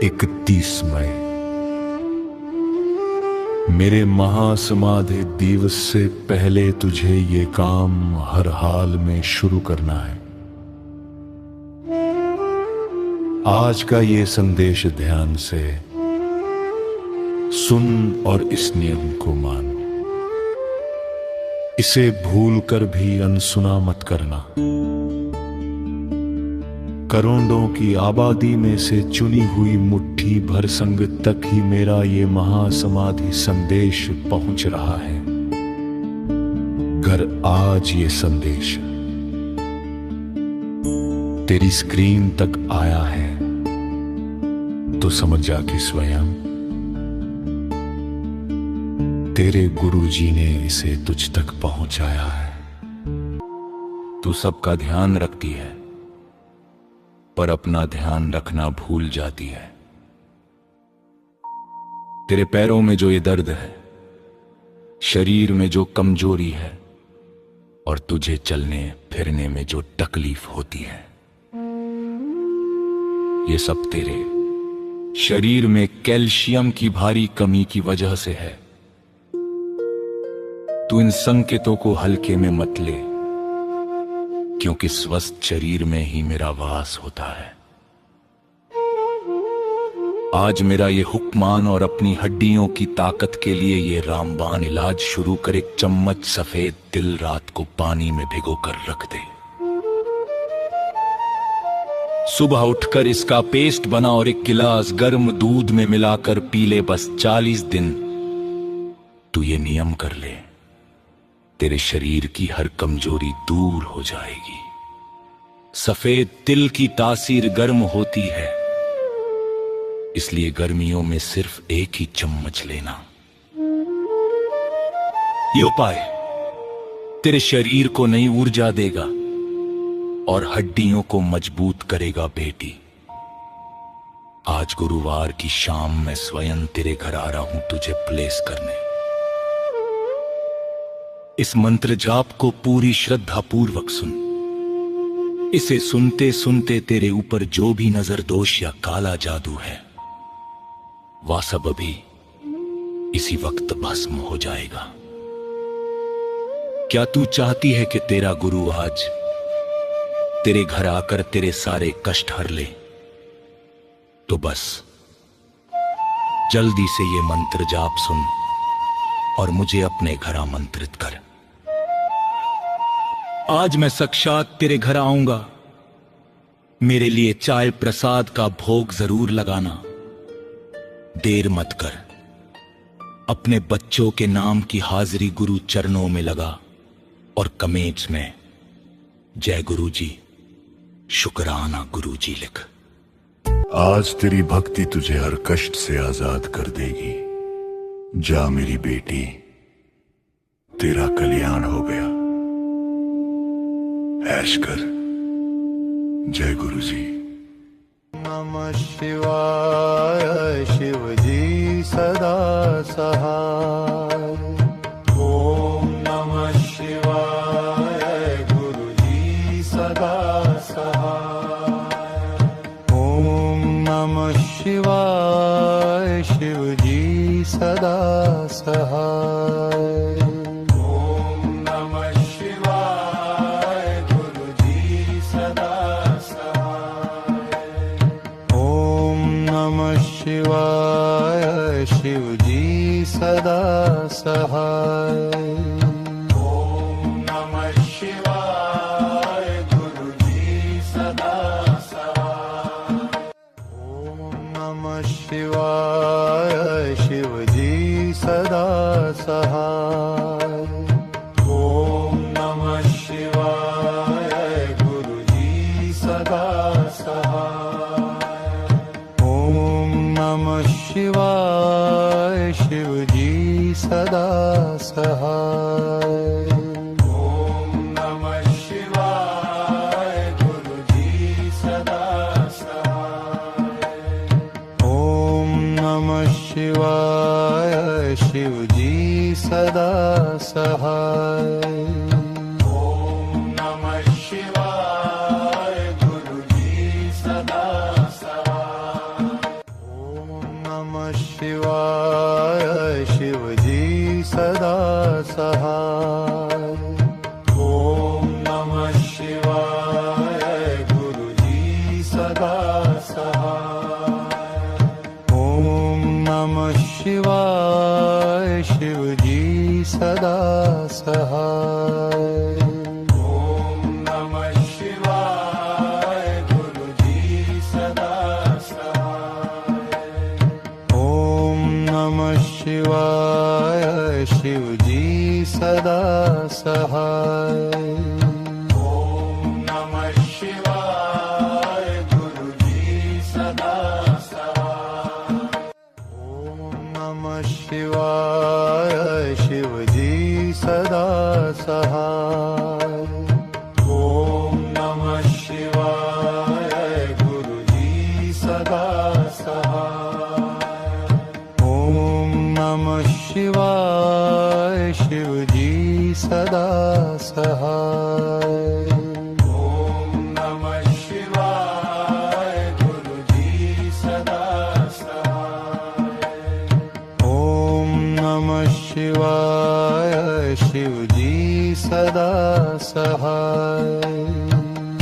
31 मई मेरे महासमाधि दिवस से पहले तुझे ये काम हर हाल में शुरू करना है। आज का ये संदेश ध्यान से सुन और इस नियम को मान। इसे भूल कर भी अनसुना मत करना। करोड़ों की आबादी में से चुनी हुई मुट्ठी भर संगत तक ही मेरा ये महासमाधि संदेश पहुंच रहा है। अगर आज ये संदेश तेरी स्क्रीन तक आया है तो समझ जा कि स्वयं तेरे गुरुजी ने इसे तुझ तक पहुंचाया है। तू सबका ध्यान रखती है पर अपना ध्यान रखना भूल जाती है। तेरे पैरों में जो ये दर्द है, शरीर में जो कमजोरी है और तुझे चलने फिरने में जो तकलीफ होती है, ये सब तेरे शरीर में कैल्शियम की भारी कमी की वजह से है। तू इन संकेतों को हल्के में मत ले, क्योंकि स्वस्थ शरीर में ही मेरा वास होता है। आज मेरा ये हुक्मान और अपनी हड्डियों की ताकत के लिए ये रामबाण इलाज शुरू कर। 1 चम्मच सफेद तिल रात को पानी में भिगोकर रख दे। सुबह उठकर इसका पेस्ट बना और 1 गिलास गर्म दूध में मिलाकर पी ले। बस 40 दिन तू ये नियम कर ले, तेरे शरीर की हर कमजोरी दूर हो जाएगी। सफेद तिल की तासीर गर्म होती है, इसलिए गर्मियों में सिर्फ 1 ही चम्मच लेना। ये उपाय तेरे शरीर को नई ऊर्जा देगा और हड्डियों को मजबूत करेगा। बेटी, आज गुरुवार की शाम मैं स्वयं तेरे घर आ रहा हूं तुझे प्लेस करने। इस मंत्र जाप को पूरी श्रद्धा पूर्वक सुन। इसे सुनते सुनते तेरे ऊपर जो भी नजर दोष या काला जादू है, वह सब अभी इसी वक्त भस्म हो जाएगा। क्या तू चाहती है कि तेरा गुरु आज तेरे घर आकर तेरे सारे कष्ट हर ले? तो बस जल्दी से ये मंत्र जाप सुन और मुझे अपने घर आमंत्रित कर। आज मैं साक्षात तेरे घर आऊंगा। मेरे लिए चाय प्रसाद का भोग जरूर लगाना। देर मत कर। अपने बच्चों के नाम की हाजिरी गुरु चरणों में लगा और कमेंट्स में जय गुरुजी, शुक्राना गुरुजी लिख। आज तेरी भक्ति तुझे हर कष्ट से आजाद कर देगी। जा मेरी बेटी, तेरा कल्याण हो गया। ऐश कर। जय गुरुजी। नमः शिवाय। शिवजी सदा सहाय। ओम नमः शिवाय। गुरुजी सदा सहाय। ओम नमः शिवाय। शिवजी सदा सहाय। ओम नमः शिवाय। गुरुजी सदा सहाय। ओम नमः शिवाय। शिवजी सदा सहाय। ओम नमः शिवाय। गुरुजी सदा सहाय। ओम नमः शिवाय। शिवजी सदा सहाय। ओम नमः शिवाय। गुरुजी सदा सहाय। ओम नमः शिवाय। शिवजी सदा सहाय। ओम नमः शिवाय। गुरुजी सदा सहाय। ओम नमः शिवाय। शिवजी सदा सहाय। ओम नमः शिवाय। गुरुजी सदा सहाय। शिवाय शिवजी सदा सहाय ओम नमः शिवाय गुरुजी सदा सहाय ओम नमः शिवाय शिवजी सदा सहाय ओम नमः शिवाय गुरुजी सदा सहाय ओम नमः शिवाय शिवजी सदा सहाय ओम नमः शिवाय गुरुजी सदा सहाय ओम नमः शिवाय शिवजी सदा सहाय ओम नमः शिवाय गुरुजी सदा सहाय ओम नमः शिवाय शिवजी सदा सहाय ओम नमः शिवाय गुरुजी सदा सहाय ओम नमः शिवाय शिवजी सदा सहाय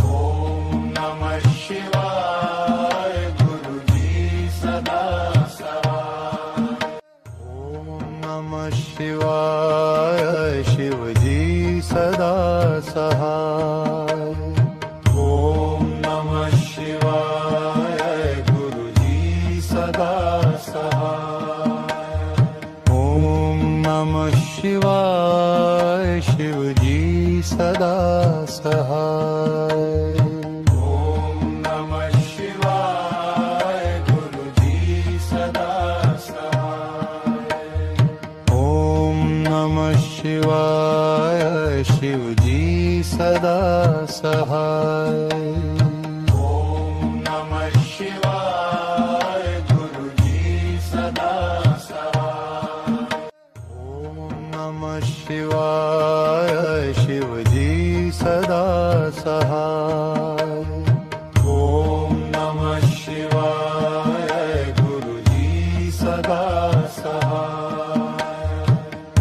ओम नमः शिवाय गुरुजी सदा सहाय ओम नमः शिवाय शिवजी सदा सहाय ओम नमः शिवाय गुरुजी सदा सहाय ओम नमः शिवाय शिवजी सदा सहाय ओम नमः शिवाय गुरुजी सदा सहाय ओम नमः शिवाय शिवजी सदा सहाय ओम नमः शिवाय गुरुजी सदा सहाय ओम नमः शिवाय शिवजी सदा सहाय ओम नमः शिवाय गुरुजी सदा सहाय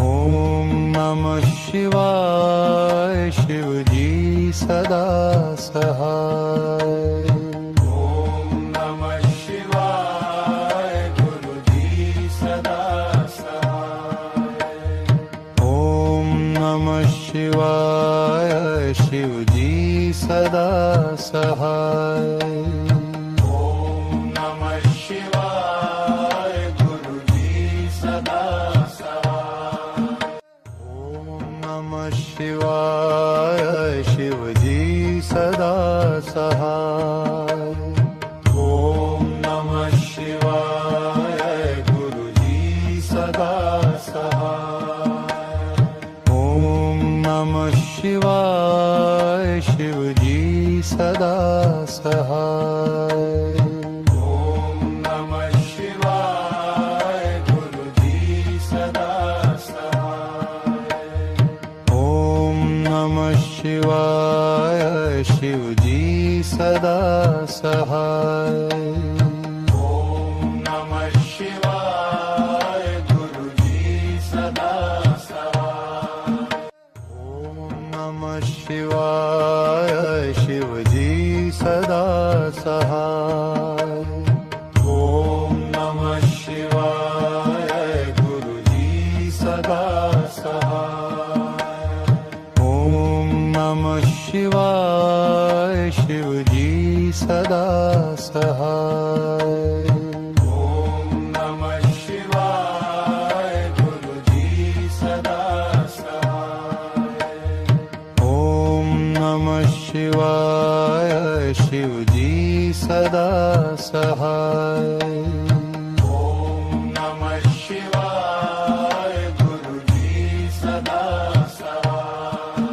ओम नमः शिवाय शिवजी सदा सहाय ओम नमः शिवाय गुरुजी सदा सहाय ओम नमः शिवाय शिवजी सदा सहाय ओम नमः शिवाय गुरुजी सदा सहाय ओम नमः शिवाय शिवजी सदा सहाय ओम नमः शिवाय गुरुजी सदा सहाय ओम नमः शिवाय शिवजी सदा सहाय ओम नमः शिवाय गुरुजी सदा सहाय ओम नमः शिवाय शिवजी सदा सहाय ओम नमः शिवाय गुरुजी सदा सहाय ओम नमः शिवाय शिवजी सदा सहाय ओम नमः शिवाय गुरुजी सदा सहाय ओम नमः शिवाय शिवजी सदा सहाय ओम नमः शिवाय गुरुजी सदा सहाय ओम नमः शिवाय शिवजी सदा सहाय ओम नमः शिवाय गुरुजी सदा सहाय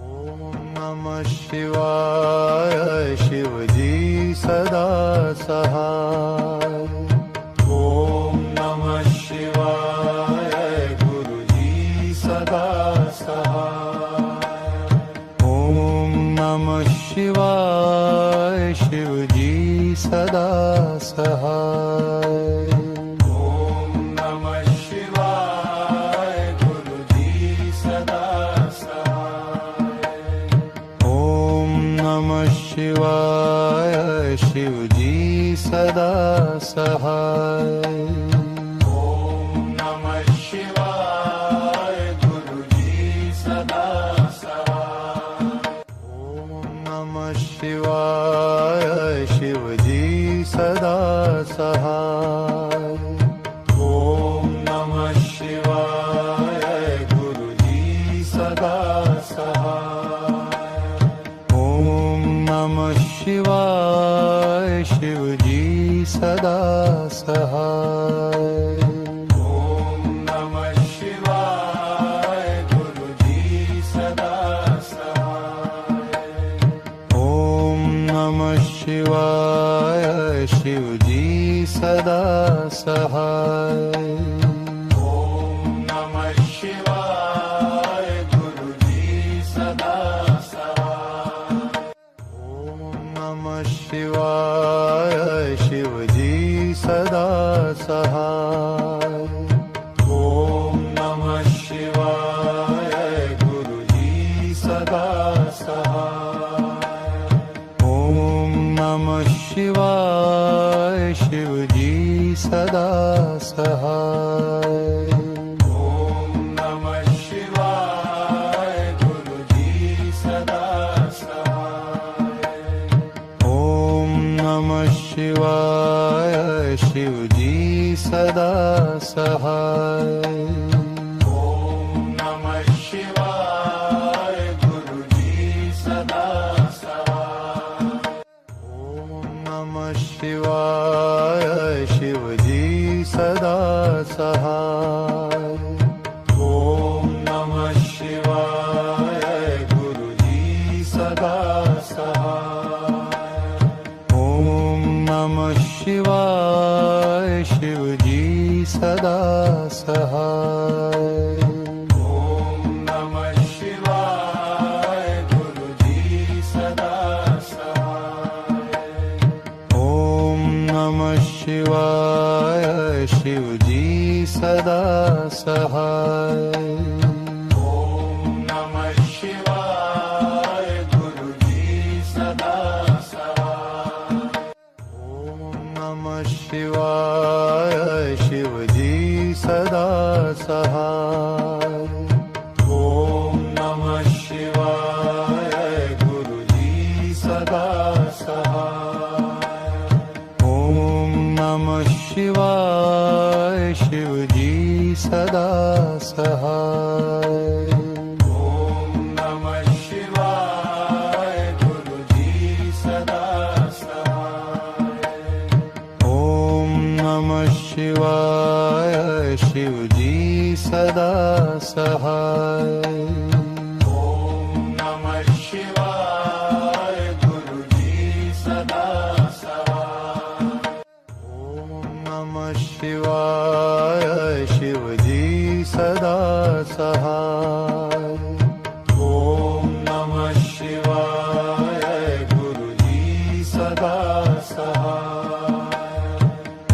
ओम नमः शिवाय शिवजी सदा सहाय ओम नमः शिवाय गुरुजी सदा सहाय ओम नमः शिवाय शिवजी सदा सहाय ओम सदा सहाय। ओम नमः शिवाय गुरुजी सदा सहाय। ओम नमः शिवाय शिवजी सदा सहाय। ओम नमः शिवाय गुरुजी सदा सहाय। ओम नमः शिवाय शिवजी सदा सहाय। ओम नमः शिवाय गुरुजी सदा सहाय। ओम नमः शिवाय शिवजी सदा सहाय। ओम नमः शिवाय गुरुजी सदा सहाय। ओम नमः शिवाय शिवजी सदा सहाय। ओम नमः शिवाय गुरुजी सदा सहाय। ओम नमः शिवाय शिवजी सदा सहाय। ओम नमः शिवाय गुरुजी सदा सहाय। ओम नमः शिवाय शिवजी सदा सहाय। ओम नमः शिवाय गुरुजी सदा सहाय। ओम नमः शिवाय शिवजी सदा सहाय। ओम नमः शिवाय गुरुजी सदा सहाय। ओम नमः शिवाय शिवजी सदा सहाय। ओम नमः शिवाय गुरुजी सदा सहाय। ओम नमः शिवाय शिवजी सदा सहाय। ओम नमः शिवाय गुरुजी सदा सहाय। ओम नमः शिवाय शिवजी सदा सहाय। ओम नमः शिवाय गुरुजी सदा सहाय। ओम नमः शिवाय शिवजी सदा सहाय। ओम नमः शिवाय गुरुजी सदा सहाय। ओम नमः शिवाय शिवजी सदा सहाय। ओम नमः शिवाय गुरुजी सदा सहाय। ओम नमः शिवाय शिवजी सदा सहाय। ओम नमः शिवाय गुरुजी सदा सहाय।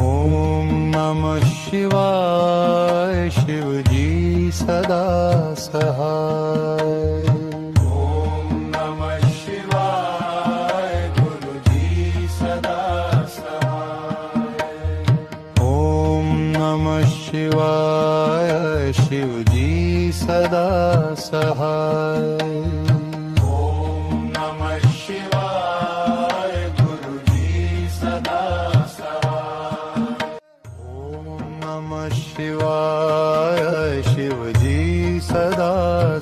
ओम नमः शिवाय शिवजी सदा सहाय। ओम नमः शिवाय गुरुजी सदा सहाय। ओम नमः शिवाय शिवजी सदा सहाय। ओम नमः शिवाय गुरुजी सदा सहाय। ओम नमः शिवाय शिवजी सदा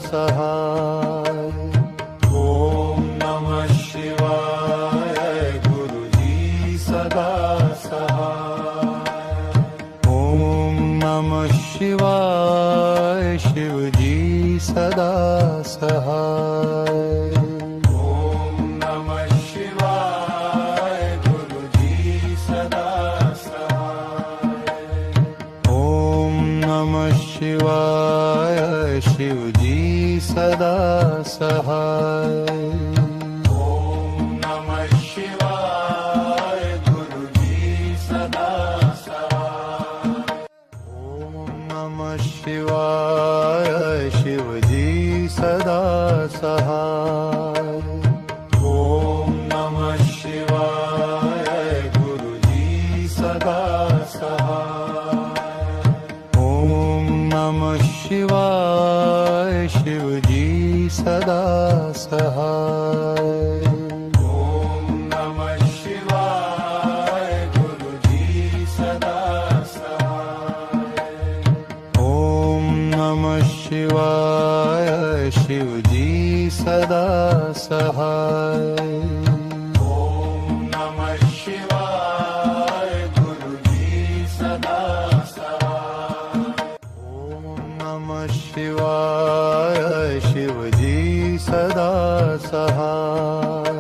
सहाय। ओम नमः शिवाय गुरुजी सदा सहाय। ओम नमः शिवाय शिवजी सदा सहाय। ओम नमः शिवाय गुरुजी सदा सहाय। ओम नमः शिवाय शिवजी सदा सहाय। ओम नमः शिवाय गुरुजी सदा सहाय। ओम नमः शिवाय शिवजी सदा सदा सहाय। ओम नमः शिवाय शिवजी सदा सहाय। ओम नमः शिवाय गुरुजी सदा सहाय। ओम नमः शिवाय शिवजी सदा सहाय। ओम नमः शिवाय गुरुजी सदा सहाय। ओम नमः शिवाय शिवजी सदा सहाय।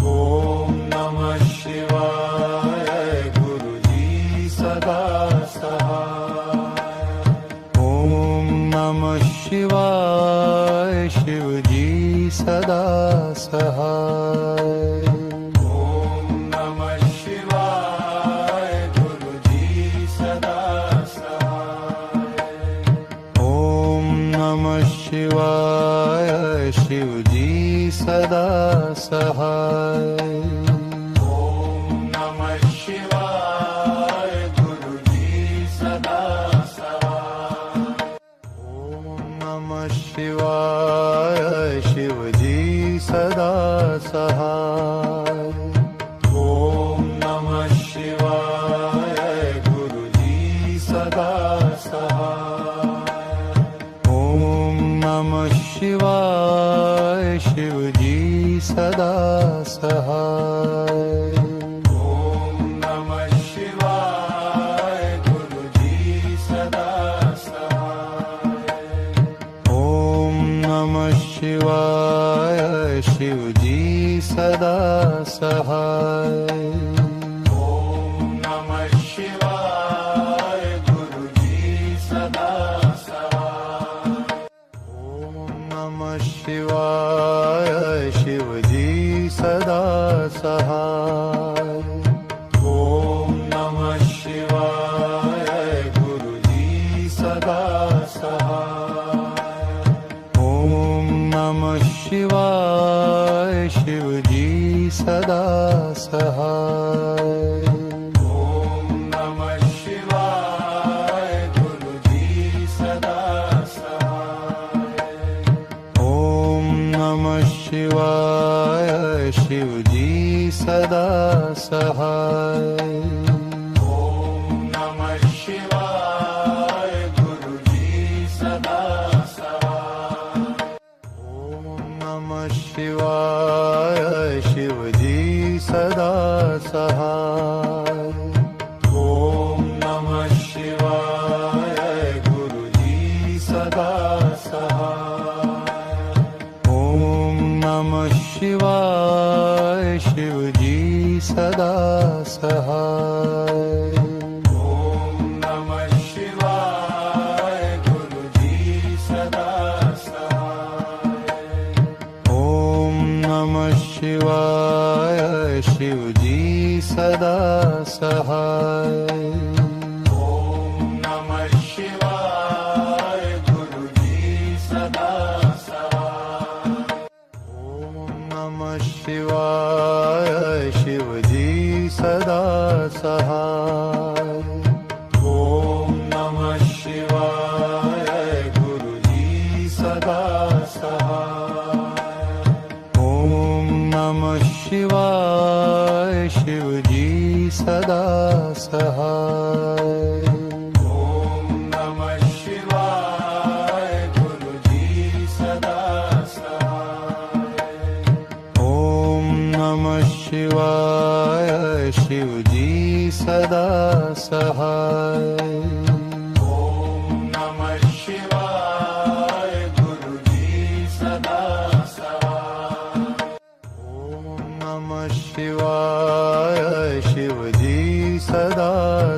ओम नमः शिवाय गुरुजी सदा सहाय। ओम नमः शिवाय शिवजी सदा सहाय। ओम नमः शिवाय गुरुजी सदा सहाय। ओम नमः शिवाय शिवजी सदा सहाय। ओम नमः शिवाय गुरुजी सदा सहाय। ओम नमः शिवाय शिवजी सदा सहाय। ओम नमः शिवाय गुरुजी सदा सहाय। ओम नमः शिवाय शिवजी सदा सहाय। ओम नमः शिवाय गुरुजी सदा सहाय। ओम नमः शिवाय शिवजी सदा सहाय। ओम नमः शिवाय गुरुजी सदा सहाय। ओम नमः शिवाय शिवजी सदा सहाय। ओम नमः शिवाय गुरुजी सदा सहाय। ओम नमः शिवाय शिवजी सदा सहाय। ओम नमः शिवाय गुरुजी सदा सहाय। ओम नमः शिवाय शिवजी सदा सहाय। ओम नमः शिवाय गुरुजी सदा सहाय। ओम नमः शिवाय शिवजी सदा सहाय। ओम नमः शिवाय गुरुजी सदा सहाय। ओम नमः शिवाय शिवजी सदा सहाय। ओम नमः शिवाय गुरुजी सदा सहाय। ओम नमः शिवाय शिवजी सदा सहाय। ओम नमः शिवाय गुरुजी सदा सहाय। ओम नमः शिवाय शिवजी सदा सहाय। ओम नमः शिवाय गुरुजी सदा सहाय। ओम नमः शिवाय शिवजी सदा सहाय। ओम नमः शिवाय गुरुजी सदा सहाय। ओम नमः शिवाय शिवजी सदा सहाय। ओम नमः शिवाय गुरुजी सदा सहाय। ओम नमः शिवाय शिवजी सदा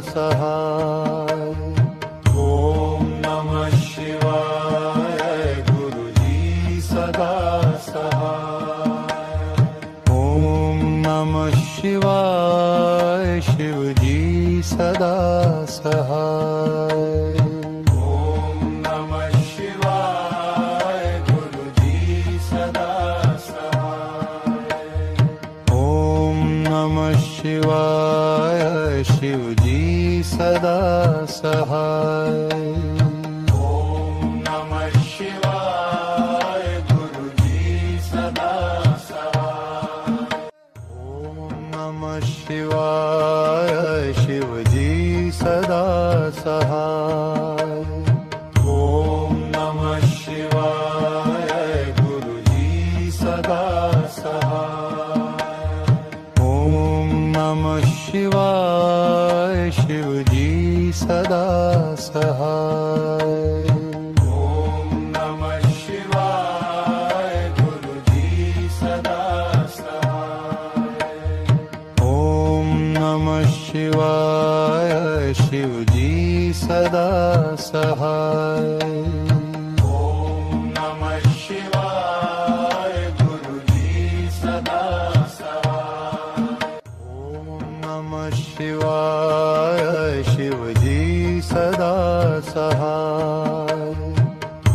सहाय। ओम नमः शिवाय गुरुजी सदा सहाय। ओम नमः शिवाय शिवजी सदा सहाय। ओम नमः शिवाय गुरुजी सदा सहाय। ओम नमः शिवाय शिवजी सदा सहाय। ओम नमः शिवाय गुरुजी सदा सहाय। ओम नमः शिवाय शिवजी सदा सहाय। ओम नमः शिवाय गुरुजी सदा सहाय। ओम नमः शिवाय शिवजी सदा सहाय। ओम नमः शिवाय गुरुजी सदा सहाय। ओम नमः शिवाय शिवजी सदा सहाय। ओम नमः शिवाय गुरुजी सदा सहाय। ओम नमः शिवाय शिवजी सदा सहाय।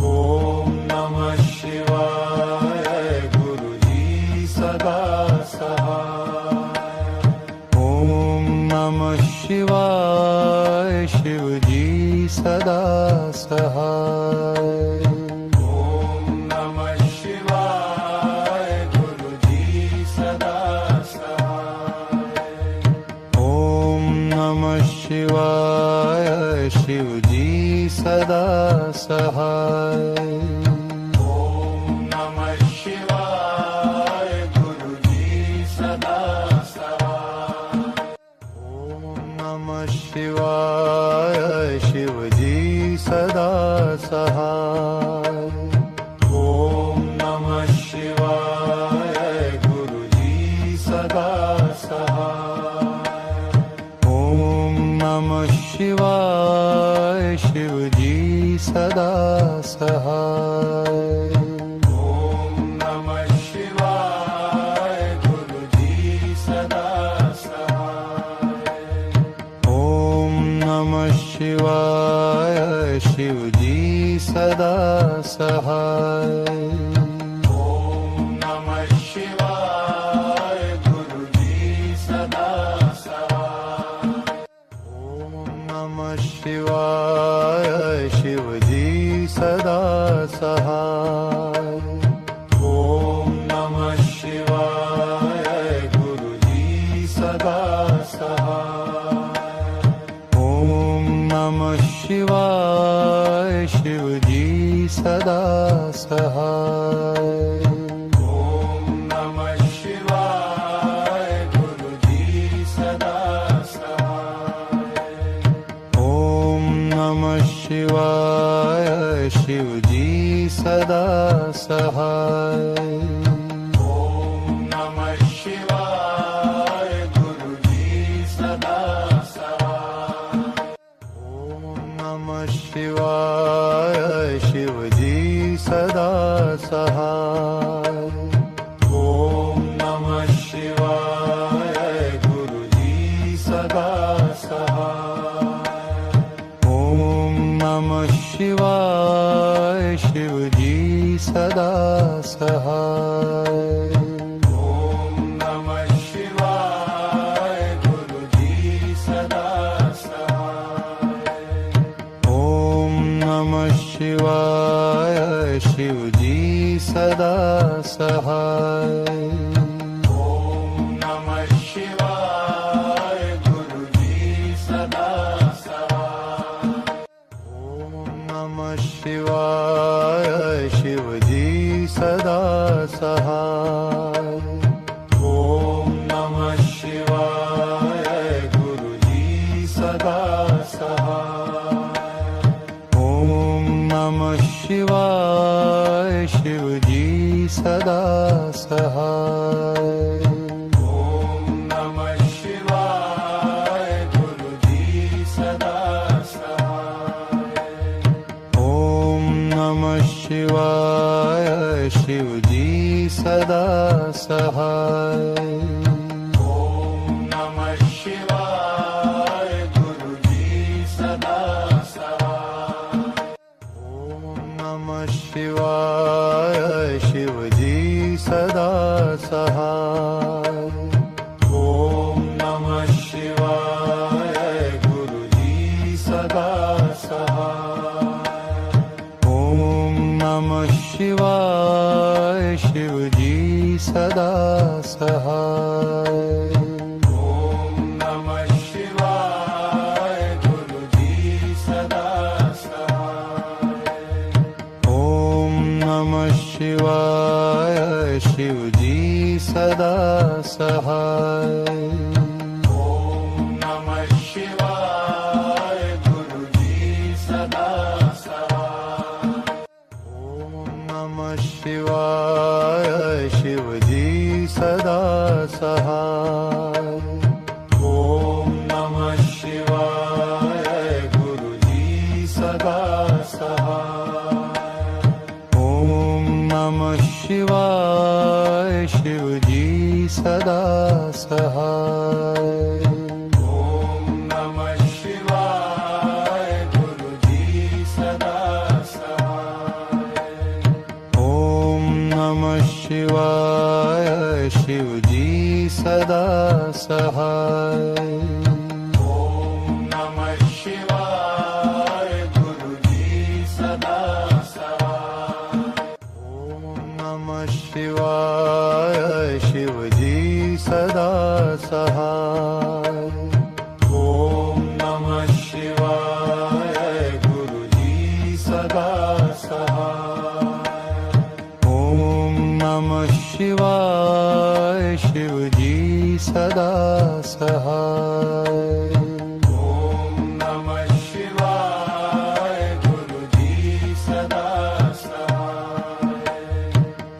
ओम नमः शिवाय गुरुजी सदा सहाय। ओम नमः शिवाय शिवजी सदा सहाय। ओम नमः शिवाय गुरुजी सदा सहाय। ओम नमः शिवाय शिवजी सदा सहाय। ओम नमः शिवाय गुरुजी सदा सहाय। ओम नमः शिवाय शिवजी सदा सहाय। ओम नमः शिवाय गुरुजी सदा सहाय। ओम नमः शिवाय शिवजी सदा सहाय। ओम नमः शिवाय गुरुजी सदा सहाय। ओम नमः शिवाय शिवजी सदा सहाय। ओम नमः शिवाय गुरुजी सदा सहाय। ओम नमः शिवाय शिवजी सदा सहाय। ओम नमः शिवाय गुरुजी सदा सहाय। ओम नमः शिवाय शिवजी सदा सहाय। ओम नमः शिवाय गुरुजी सदा सहाय। ओम नमः शिवाय शिवजी सदा सहाय। ओम नमः शिवाय गुरुजी सदा सहाय। ओम नमः शिवाय शिवजी सदा सहाय। ओम नमः शिवाय गुरुजी सदा सहाय। ओम नमः शिवाय शिवजी सदा सहाय। ओम नमः शिवाय गुरुजी सदा सहाय। ओम नमः शिवाय शिवजी सदा सहाय। ओम नमः शिवाय गुरुजी सदा सहाय। ओम नमः शिवाय शिवजी सदा सहाय। ओम नमः शिवाय गुरुजी सदा सहाय। ओम नमः शिवाय शिवजी सदा सहाय। ओम नमः शिवाय गुरुजी सदा सहाय। ओम नमः शिवाय शिवजी सदा सहाय। ओम नमः शिवाय गुरुजी सदा सहाय। ओम नमः शिवाय शिवजी सदा सहाय। ओम नमः शिवाय सदा सहाय। ओम नमः शिवाय गुरुजी सदा सहाय। ओम नमः शिवाय शिवजी सदा सहाय। ओम नमः शिवाय गुरुजी सदा सहाय। ओम नमः शिवाय शिवजी सदा सहाय। ओम नमः शिवाय गुरुजी सदा सहाय। ओम नमः शिवाय शिवजी सदा सहाय। ओम नमः शिवाय गुरुजी सदा सहाय। ओम नमः शिवाय शिवजी सदा सहाय। ओम नमः शिवाय गुरुजी सदा सहाय। ओम नमः शिवाय शिवजी सदा सहाय। ओम नमः शिवाय गुरुजी सदा सहाय। ओम नमः शिवाय शिवजी सदा सहाय। ओम नमः शिवाय गुरुजी सदा सहाय।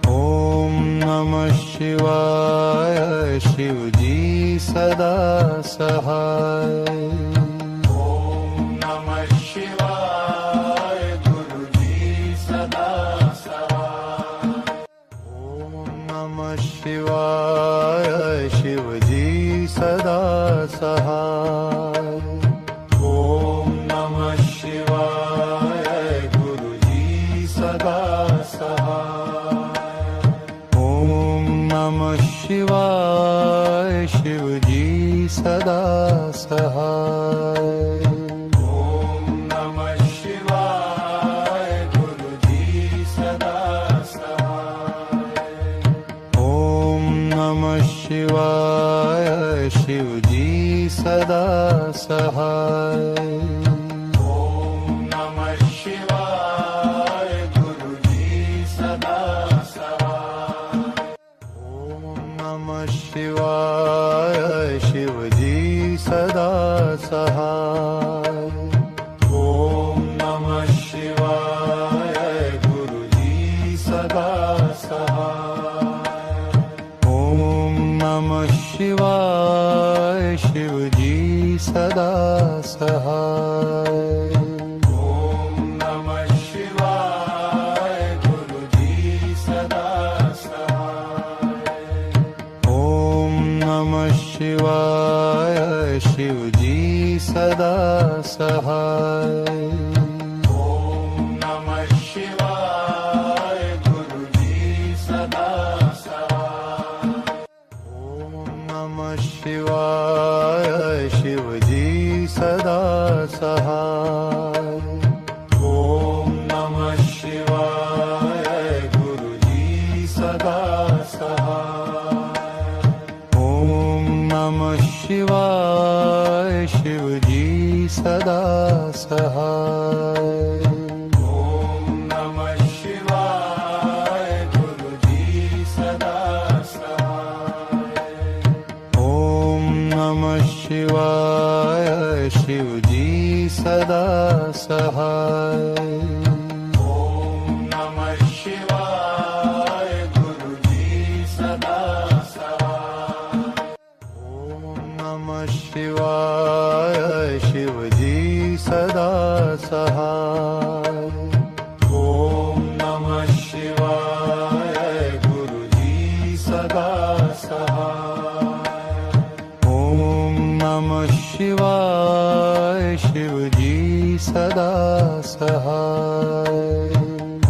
ओम नमः शिवाय शिवजी सदा सहाय। ओम नमः शिवाय गुरुजी सदा सहाय। ओम नमः शिवाय शिवजी सदा सहाय। ओम नमः शिवाय गुरुजी सदा सहाय। ओम नमः शिवाय शिवजी सदा सहाय। ओम नमः शिवाय गुरुजी सदा सहाय। ओम नमः शिवाय शिवजी सदा सहाय। ओम नमः शिवाय गुरुजी सदा सहाय। ओम नमः शिवाय शिवजी सदा सहाय। ओम नमः शिवाय गुरुजी सदा सहाय। ओम नमः शिवाय शिवजी सदा सहाय। ओम नमः शिवाय गुरुजी सदा सहाय। ओम नमः शिवाय शिवजी सदा सहाय। ओम नमः शिवाय गुरुजी सदा सहाय। ओम नमः शिवाय शिवजी सदा सहाय। ओम नमः शिवाय गुरुजी सदा सहाय। ओम नमः शिवाय शिवजी सदा सहाय। ओम नमः शिवाय गुरुजी सदा सहाय। ओम नमः शिवाय शिवजी सदा सहाय। ओम नमः शिवाय गुरुजी सदा सहाय। ओम नमः शिवाय शिवजी सदा सहाय। ओम नमः शिवाय गुरुजी सदा सहाय। ओम नमः शिवाय शिवजी सदा सहाय।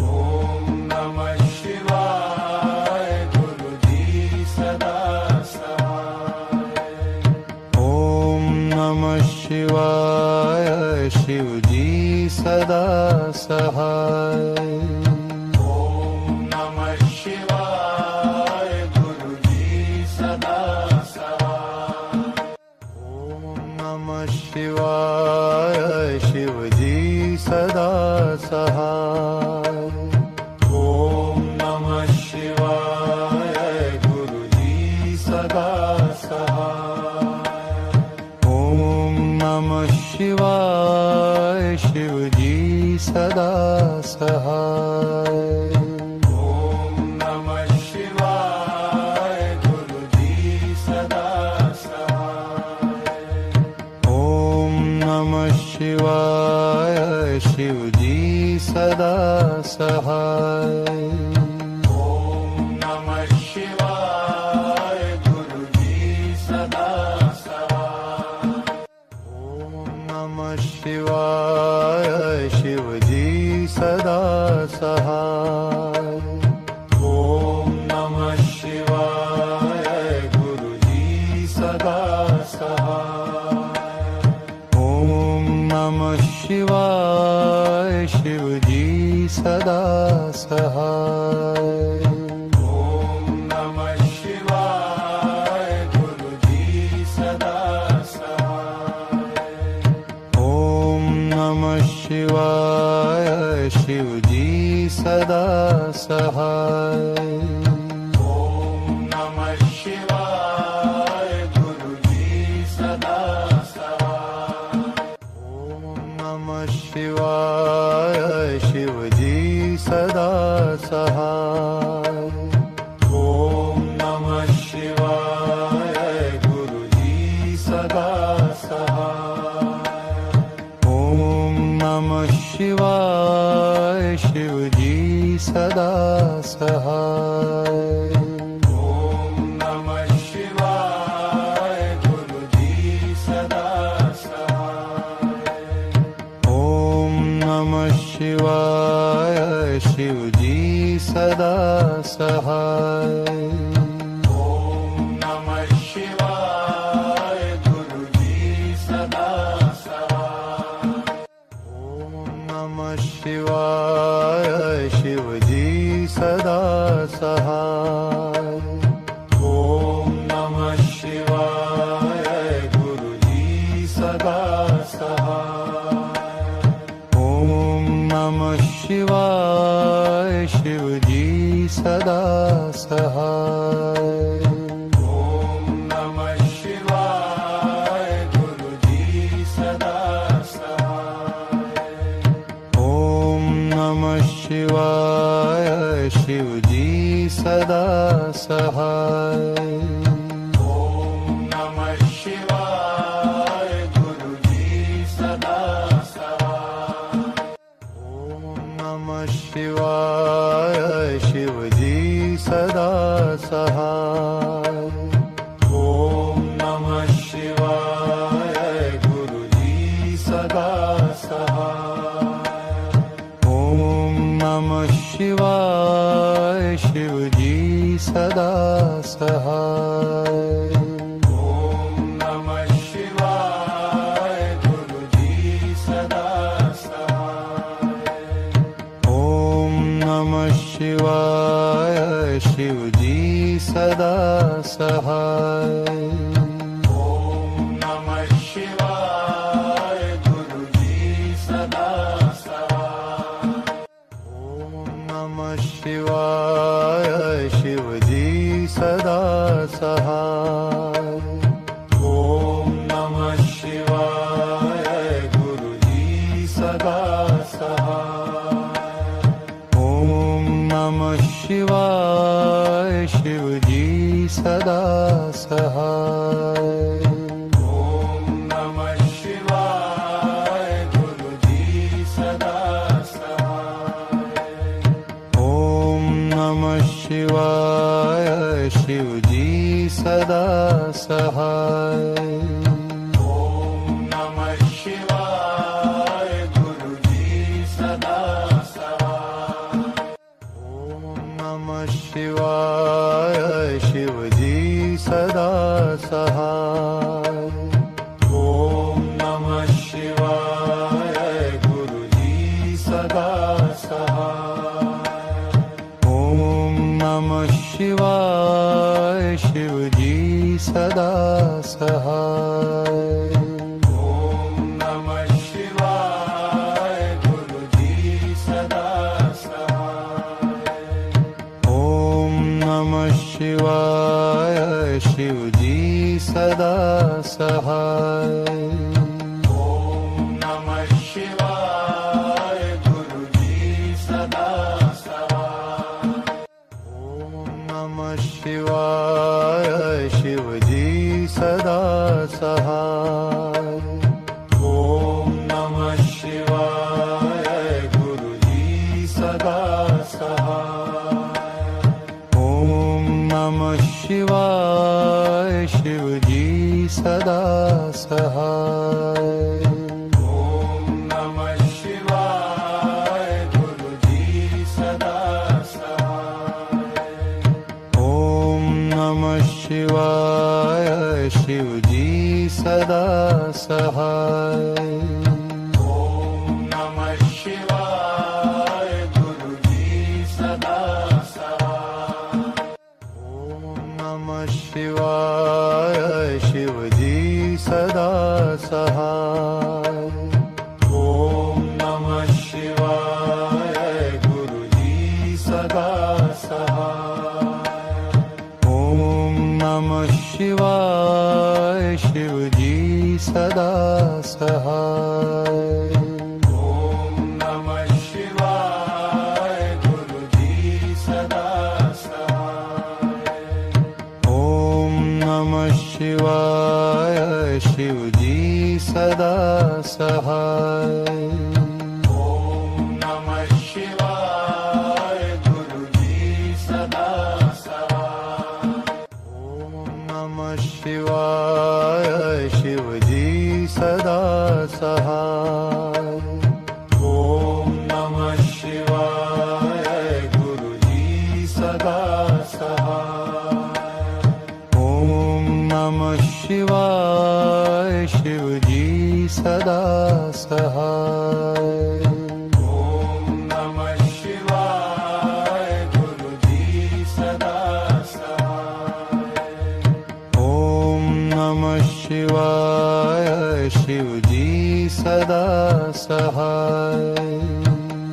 ओम नमः शिवाय गुरुजी सदा सहाय। ओम नमः शिवाय शिवजी सदा सहाय। ओम नमः शिवाय गुरुजी शिवाय शिवजी सदा सहाय ओम नमः शिवाय गुरुजी सदा सहाय ओम नमः शिवाय शिवजी सदा सहाय ओम नमः शिवाय गुरुजी सदा सहाय ओम नमः शिवाय शिवजी सदा सहाय ओम नमः शिवाय गुरुजी सदा सहाय ओम नमः शिवाय शिवजी सदा सहाय ओम नमः शिवाय गुरुजी सदा सहाय ओम नमः शिवाय शिवजी सदा सहाय ओम नमः शिवाय गुरुजी सदा सहाय ओम नमः शिवाय शिवजी सदा सहाय ओम नमः शिवाय गुरुजी सदा सहाय ओम नमः शिवाय शिवजी सदा सहाय ओम नमः शिवाय गुरुजी सदा सहाय ओम नमः शिवाय शिवजी सदा सहाय ओम नमः शिवाय गुरुजी सदा सहाय ओम नमः शिवाय शिवजी सदा सहाय ओम नमः शिवाय गुरुजी सदा सहाय ओम नमः शिवाय शिवजी सदा सहाय ओम नमः शिवाय गुरुजी सदा सहाय ओम नमः शिवाय शिवजी सदा सहाय ओम नमः शिवाय गुरुजी सदा सहाय ओम नमः शिवाय शिवजी सदा सहाय ओम नमः शिवाय गुरुजी सदा सहाय ओम नमः शिवाय शिवजी सदा सहाय ओम नमः शिवाय गुरुजी सदा सहाय ओम नमः शिवाय शिवजी सदा सहाय ओम नमः शिवाय गुरुजी सदा सहाय ओम नमः शिवाय शिवजी सदा सहाय ओम नमः शिवाय गुरुजी सदा सहाय ओम नमः शिवाय शिवजी सदा सहाय ओम नमः शिवाय गुरुजी सदा सहाय ओम नमः शिवाय शिवजी सदा सहाय ओम नमः शिवाय गुरुजी सदा सहाय ओम नमः शिवाय शिवजी सदा सहाय ओम नमः शिवाय गुरुजी सदा सहाय ओम नमः शिवाय शिवजी सदा सहाय. ओम नमः शिवाय गुरुजी सदा सहाय. ओम नमः शिवाय शिवजी सदा सहाय. ओम नमः शिवाय गुरुजी सदा सहाय. ओम नमः शिवाय शिवजी सदा सहाय. ओम नमः शिवाय गुरुजी सदा सहाय. ओम नमः शिवाय शिवजी सदा सहाय.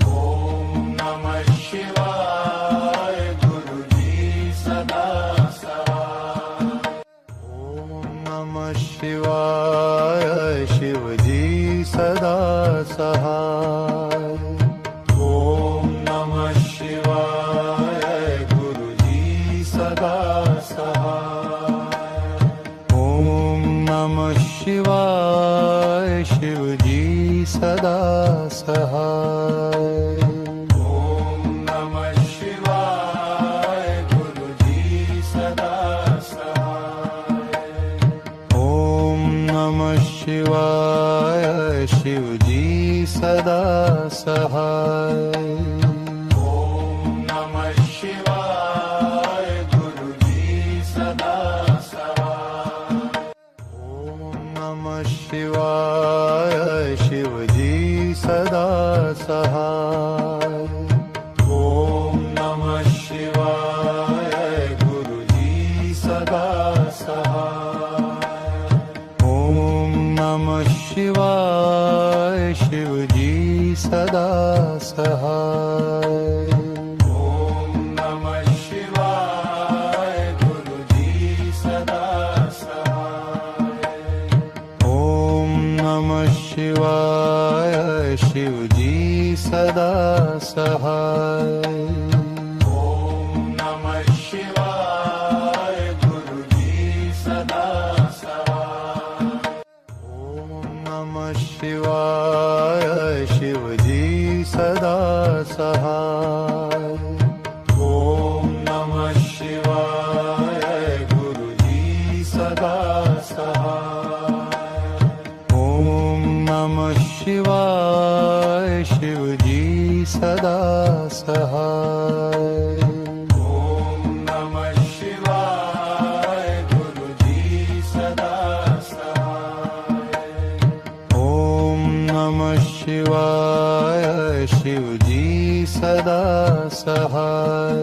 ओम नमः शिवाय गुरुजी सदा सहाय. ओम नमः शिवाय शिवजी सदा सहाय. ओम नमः शिवाय गुरुजी सदा सहाय. ओम नमः शिवाय शिवजी सदा सहाय. ओम नमः शिवाय गुरुजी सदा सहाय. ओम नमः शिवाय शिवजी सदा सहाय. ओम नमः शिवाय गुरुजी सदा सहाय. ओम नमः शिवाय शिवजी सदा सहाय. ओम नमः शिवाय गुरुजी सदा सहाय. ओम नमः शिवाय शिवजी सदा सहाय. ओम नमः शिवाय गुरुजी सदा सहाय. ओम नमः शिवाय शिवजी सदा सहाय. ओम नमः शिवाय गुरुजी सदा सहाय. ओम नमः शिवाय शिवजी सदा सहाय. ओम नमः शिवाय गुरुजी सदा सहाय. ओम नमः शिवाय शिवजी सदा सहाय. ओम नमः शिवाय गुरुजी सदा सहाय. ओम नमः शिवाय शिवजी सदा सहाय.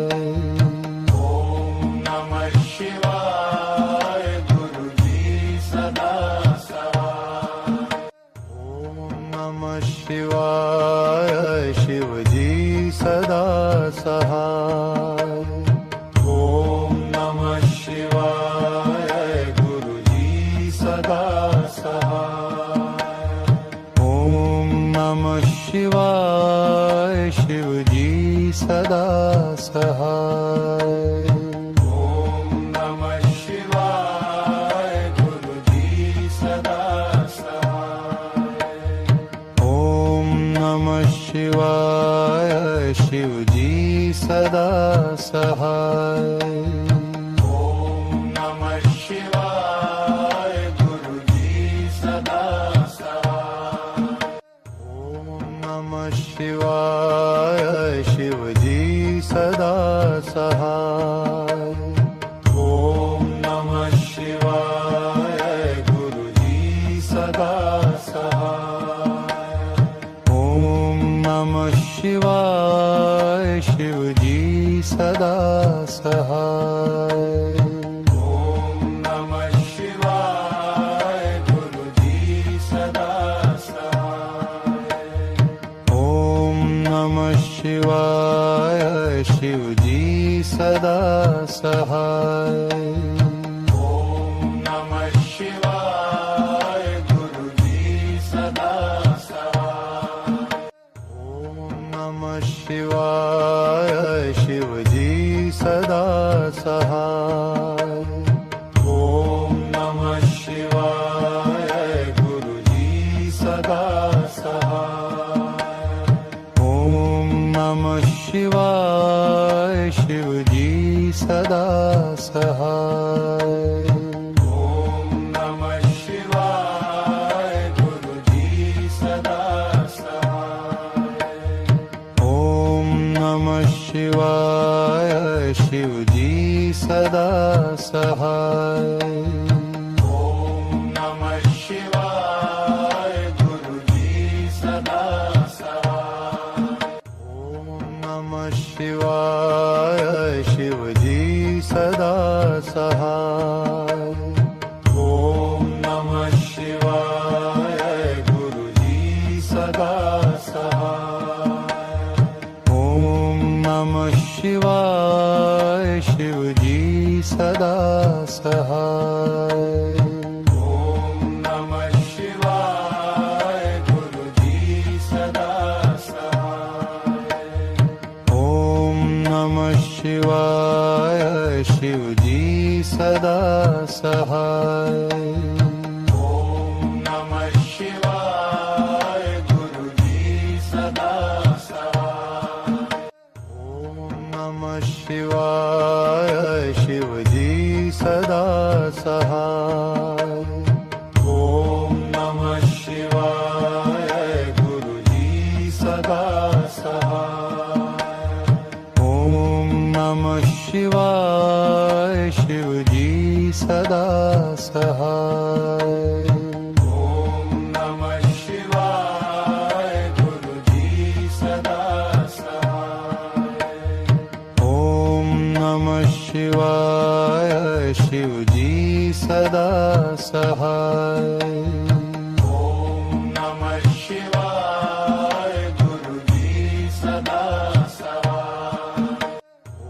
ओम नमः शिवाय गुरुजी सदा सहाय. ओम नमः शिवाय शिवजी सदा सहाय. ओम नमः शिवाय गुरुजी सदा सहाय. ओम नमः शिवाय शिवजी सदा सहाय. ओम नमः शिवाय गुरुजी सदा सहाय. ओम नमः शिवाय शिवजी सदा सहाय. ओम नमः शिवाय गुरुजी सदा सहाय. ओम नमः शिवाय शिवजी सदा सहाय. ओम नमः शिवाय गुरुजी सदा सहाय. ओम नमः शिवाय शिवजी सदा सहाय. ओम नमः शिवाय गुरुजी सदा सहाय. ओम नमः शिवाय शिवजी सदा सहाय. ओम नमः शिवाय गुरुजी सदा सहाय. ओम नमः शिवाय शिवजी सदा सहाय. ओम नमः शिवाय गुरुजी सदा शिवाय शिवजी सदा सहाय ओम नमः शिवाय गुरुजी सदा सहाय ओम नमः शिवाय शिवजी सदा सहाय ओम नमः शिवाय गुरुजी सदा सहाय ओम नमः शिवाय शिवजी सदा सहाय ओम नमः शिवाय गुरुजी सदा सहाय ओम नमः शिवाय शिवजी सदा सहाय ओम नमः शिवाय गुरुजी सदा सहाय ओम नमः शिवाय शिवजी सदा सहाय ओम नमः शिवाय गुरुजी सदा सहाय ओम नमः शिवाय शिवजी सदा सहाय ओम नमः शिवाय गुरुजी सदा सहाय ओम नमः शिवाय शिवजी सदा सहाय ओम नमः शिवाय गुरुजी सदा सहाय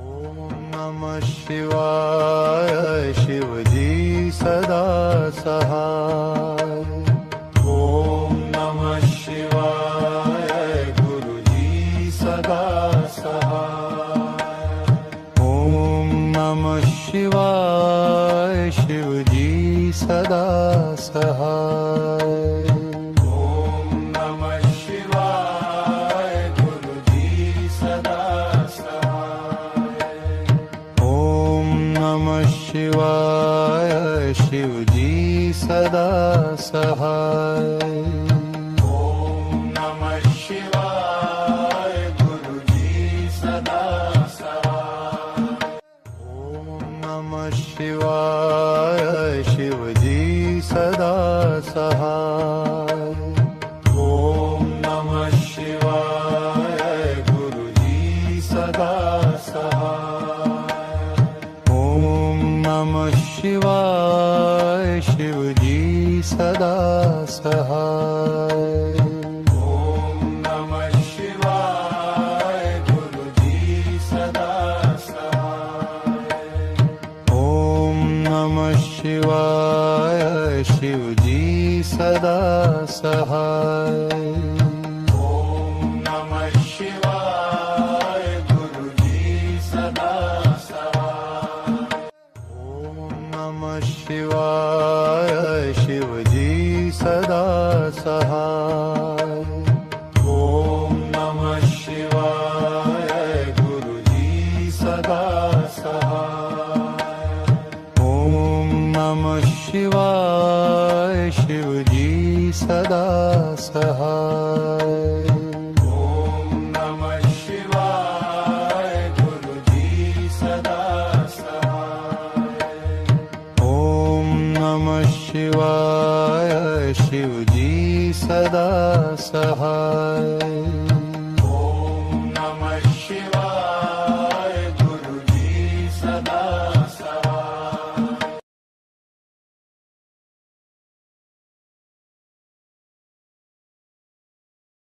ओम नमः शिवाय शिवजी सदा सहाय ओम नमः शिवाय गुरुजी सदा सहाय ओम नमः शिवाय शिवजी सदा सहाय ओम नमः शिवाय गुरुजी सदा सहाय ओम नमः शिवाय शिवजी सदा सहाय ओम नमः शिवाय गुरुजी सदा सहाय ओम नमः शिवाय शिवजी सदा सहाय ओम नमः शिवाय गुरुजी सदा सहाय ओम नमः शिवाय शिवजी सदा सहाय ओम नमः शिवाय गुरुजी सदा सहाय ओम नमः शिवाय शिवजी सदा सहाय ओम नमः शिवाय गुरुजी सदा सहाय ओम नमः शिवाय शिवजी सदा सहाय ओम नमः शिवाय गुरुजी सदा सहाय ओम नमः शिवाय शिवजी सदा सहाय ओम नमः शिवाय गुरुजी सदा सहाय ओम नमः शिवाय शिवजी सदा सहाय